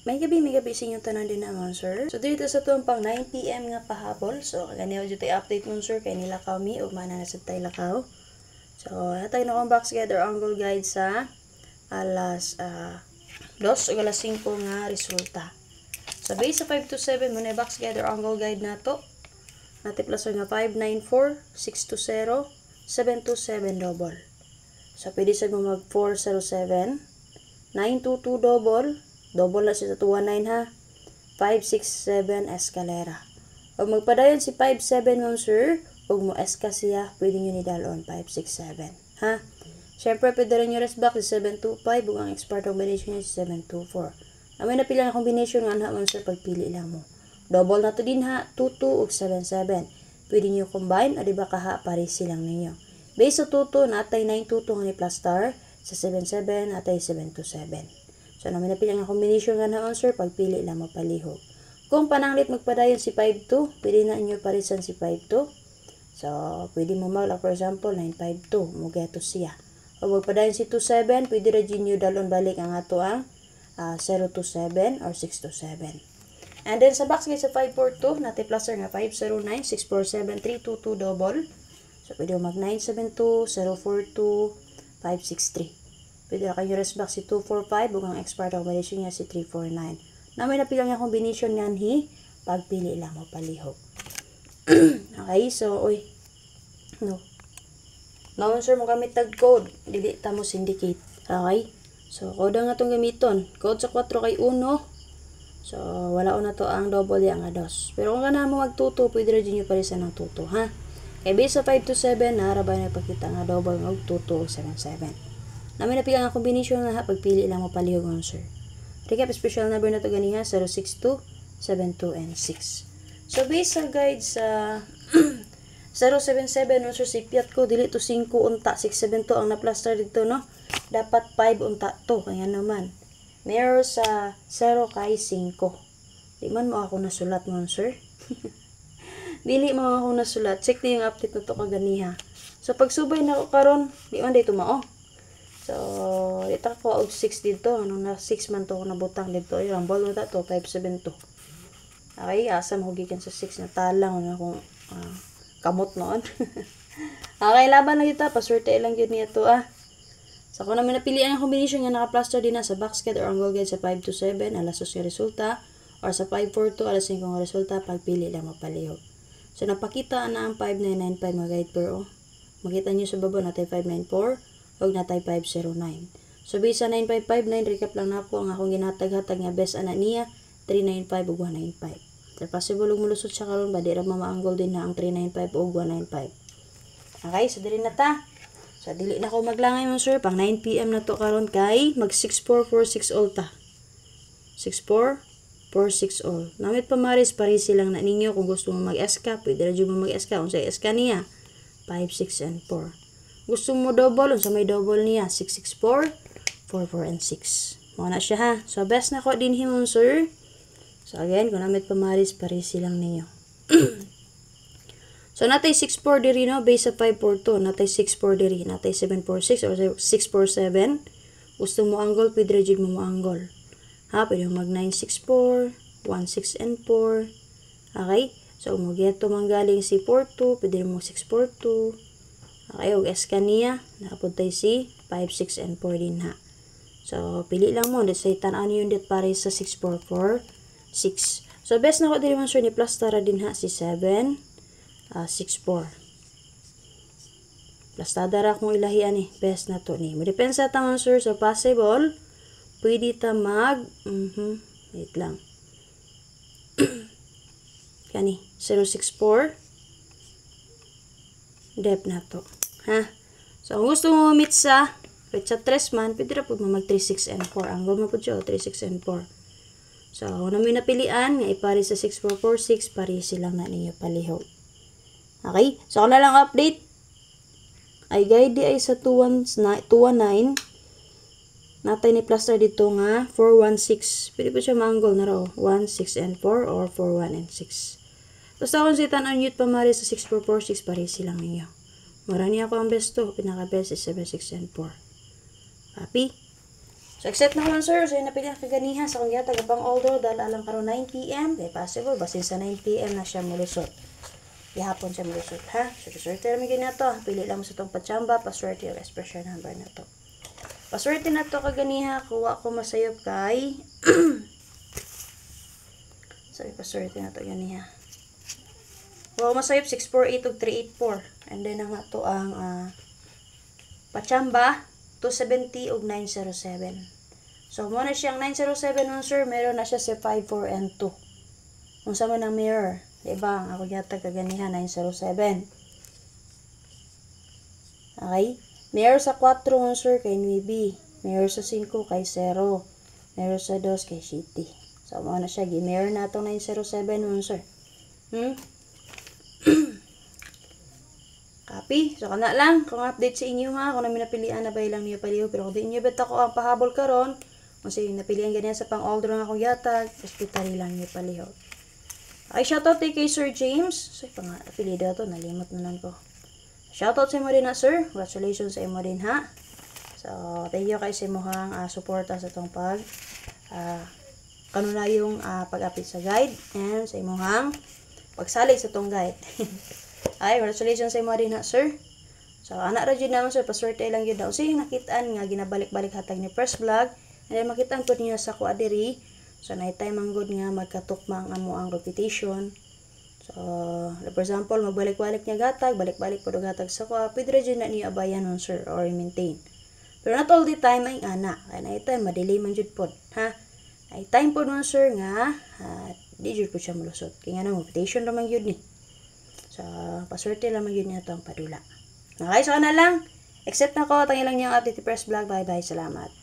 may gabi sa inyong tanan din naman, sir. So, dito sa tuwang pang 9 PM nga pahapon. So, kaniyo dito update mo, sir, kay nilakaw mi o mana na sa tayo lakaw. So, natay na akong box guide or angle guide sa alas 2 o alas 5 nga resulta. So, base sa 5 to 7, muna box guide or angle guide na to. Natiplaso nga 594, 620, 727 double. So, pwede sa mo mag 407, 922 double. Double na siya sa 219 ha. 567 escalera. O magpadayon si 57 mo sir. O mo eska siya. Pwede nyo ni dalon 567. Ha? Siyempre pwede rin nyo rest back si 725. O ang expert combination nyo si 724. Amay na pila nga combination nga na mo sir. Pagpili lang mo. Double na to din ha. 22 o 77. Pwede nyo combine. O diba kaha pares silang ninyo. Base sa 22 natay 922 nga ni plus star. Sa 77 natay 727. So, namin napili ang combination nga naon, sir. Pagpili lang mapalihog. Kung pananglit magpadayon si 5-2, pwede na inyo parisan si 5-2. So, pwede mo mag, for example, 9-5-2. Mugeto siya. O magpadayon si 2-7, pwede rin nyo dalon balik ang ato ang 0-2-7 or 6-2-7. And then, sa box guys, sa 5-4-2, natin pluser nga 5-0-9, 6-4-7, 3-2-2 double. So, pwede mo mag 9-7-2, 0-4-2, 5-6-3. Pwede na kayo rest back si 245 ug ang expert combination niya si 349. Namin napilang nga combination nga hi, pagpili lang mo palihog. Okay, so oy. No. Naon sir mo gamit tag code, dili ta mo syndicate. Okay? So code nga tong gamiton. Code sa 4 kay 1. So wala na to ang double yang nga dos. Pero kung kana mo magtuto, pwede ra dinyo parisan ng tuto, ha? Kay base sa 5 to 7 narabay na pakita nga double nga tuto 77. Namin napilang ang combination nga pagpili lang mo palihog mo sir. Recap special number na to ganiha 062, 72 and 6. So based sa guide sa 077 no sir si piat ko dili to 5 unta 672 ang na-plaster dito no. Dapat 5 unta to kaya naman. Mirror sa 0 kay 5. Di man mo ako nasulat mo sir. Dili mo ako nasulat. Check na yung update na to kaganiha. So pagsubay na ko karon, di man dito mao. So, ito ko og 6 dito. Ano na 6 man to na butang dito. Ay, rambol mo to 572. Okay, asa mo gikan sa 6 na talang na kung kamot noon. Okay, laban na dito. Paswerte lang yun niya to So, kung namin napilian ang combination nga naka-plaster din na sa box guide or angle guide sa 5 to 7, alas 2 resulta. Or sa 542, alas 5 ang resulta. Pagpili lang mapalihog. So, napakita na ang 5995 mga guide per Makita nyo sa baba natin 594. Huwag natay 509. So, base sa 9559, recap lang na po ang akong ginatag-hatag nga best ana niya, 395 ug 195. So, possible ug mulusot siya karon ba, di ra mamaanggol din na ang 395 ug 195. Okay, so dili na ta. So, dili na ko maglangay mo sir, pang 9 PM na to karon kay mag 6446 all ta. 6446 all. Namit pamaris, parisi lang na ninyo kung gusto mo mag-SK, pwede ra mo mag-SK, unsay SK niya, 5, 6, and 4. Gusto mo double, unsa may double niya, 664, 44, and 6. Muna na siya ha. So, best na ko din himon, sir. So, again, kung namit pamaris, parisi lang ninyo. So, natay 64 diri, no? Base sa 542. Natay 64 diri. Natay 746 or 647. Gusto mo angle, pwede rin mo angle. Ha? Pwede mo mag 964, 16, and 4. Okay? So, mag-geto manggaling si 42, pwede mo 642. Okay, og SK niya, nakapuntay si 5, 6, and 4 din ha. So, pili lang mo. Let's say, tan-an yun dit pare sa 6, 4, 4, 6. So, best na ko din man sir ni plus tara din ha si 7, 6, 4. Plus tadara kung ilahian best na to ni. Madepensa taman sir, so possible, pwede ta mag, wait lang. Kani, 064, dep na to. Ha? So, kung gusto mo mamit sa 3 man, pwede na po mag 3, 6, and 4. Ang gawin mo po siya, 3, 6, and 4. So, kung namin napilian, nga ipari sa 6, 4, 4, 6, pari silang na ninyo palihog. Okay? So, kung na lang update, ay guide di ay sa 219, natay ni plaster dito nga 416. Pwede po siya ma-angle na raw. 1, 6, and 4 or 4, 1, and 6. Basta kung sitan ang youth pamari sa 6, 4, 4, 6, pari silang ninyo. Marani ako ang best to. Pinaka-best is 7, 6, and 4. Papi? So, accept na ko man, sir. So, yung napili ang kaganihan sa kong yatag pang although dahil alam karon 9 p.m. Kaya possible, basin sa 9 p.m. na siya mulusot. Ihapon siya mulusot, ha? So, swerte namin ganyan to. Pili lang mo sa itong pachamba, paswerte yung expression number na to. Paswerte na to kaganiha, kuha ko masayop kay... Sorry, paswerte na to ganiha. Kuha ko masayop 648 ug 384. And then, nga to ang pachamba, 270 ug 907. So, muna siyang 907 nun, sir. Meron na siya sa 54 and 2. Kung sama ng mirror. Diba? Ako yata kaganihan, 907. Okay? Mirror sa 4 nun, sir, kay 9. Mirror sa 5 kay 0. Mirror sa 2 kay 7. So, muna siya. Mirror na itong 907 nun, sir. Copy. So, kana lang. Kung update sa inyo ha, kung namin napilian na ba ilang niyo paliw. Pero kung di inyo bet ako ang pahabol karon, kung sa napilian ganyan sa pang-older na akong yatag, hospitali lang niyo paliw. Okay, shoutout kay Sir James. So, pang apelido to, nalimot na lang ko. Shoutout sa imo din ha, sir. Congratulations sa imo din ha. So, thank you kay sa imuhang suporta sa itong kanunayong pag-update sa guide and sa imuhang pagsalig sa itong guide. Ay, congratulations sa imo din ha, sir. So, anak ra jud naman, sir, paswerte lang yun daw. So, yung nakitaan nga, ginabalik-balik hatag ni first vlog. And then, makitaan po niyo sa kuadiri. So, na-time ang good nga, magkatukma ang amo ang repetition. So, for example, magbalik-balik niya gatag, balik-balik po gatag sa kuha. Pwede ra jud na niyo abayan nun, sir, or maintain. Pero not all the time ay ana. Kaya na-time, madelay man jud po. Ha? Na-time po nun, sir, nga, di jud po siya malusot. Kaya nga na, repetition naman yun ni. So, paswerte lamang yun niya itong padula. Okay, so na lang. Accept na ko. Tangilang niyo ang update first vlog. Bye-bye. Salamat.